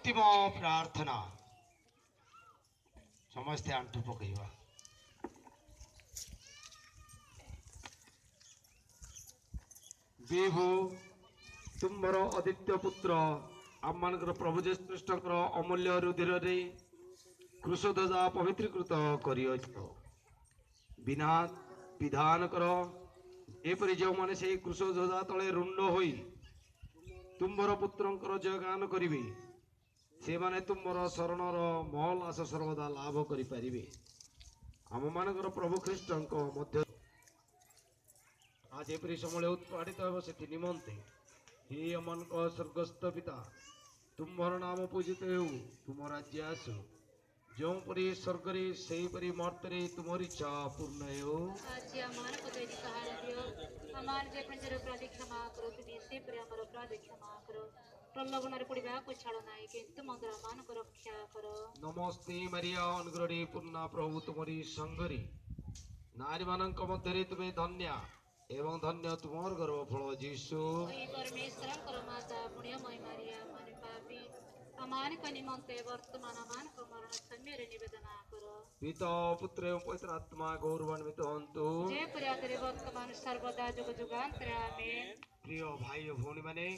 अंतिम प्रार्थना समस्ते आंठु पकईवा। विभु तुम्बर आदित्य पुत्र आम मानकर प्रभु जे श्रेष्ठ अमूल्य रुधिर रे कृषध्वजा पवित्रीकृत कर बिना विधान कर एपरी जो माने से कृषध्वजा तले रुंड होई तुम्बर पुत्रंकर जयगान करिवे से माने तुम्बर शरणर महल आस सर्वदा लाभ करि परिबे। आम मानकर प्रभु ख्रीष्टंक मध्य आज एपरी समले उत्पादित हो से निमंते हे अमन को स्वर्गस्थ पिता तुम्हार नाम पूजित हो तुम राज्य आसु जो परी स्वर्ग रे सेही परी मर्तरे तुमरी इच्छा पूर्ण हो। आज हमार को दैनिक सहारा दियो हमार जे पंजर अपराधी क्षमा करो तुम से पर हमर अपराध क्षमा करो प्रलोभन रे पड़िबा को छाड़ो नाही किंतु मंदर मान को रक्षा करो। नमस्ते मरिया अनुग्रह पूर्ण प्रभु तुमरी संगरी नारी मानक मध्य तुम्हें धन्य एवं धन्य तुमर गर्भफल जीशु। परमेश्वर कर माता पुण्यमय मारिया मन पापी अमान का निमंते वर्तमान अमान को मरण समय रे निवेदना करो। पिता पुत्र एवं पवित्र आत्मा गौरवान्वित हंतु जय पर्यातरे वर्तमान सर्वदा जुग जुगांतरे आमेन। प्रिय भाई भौणी माने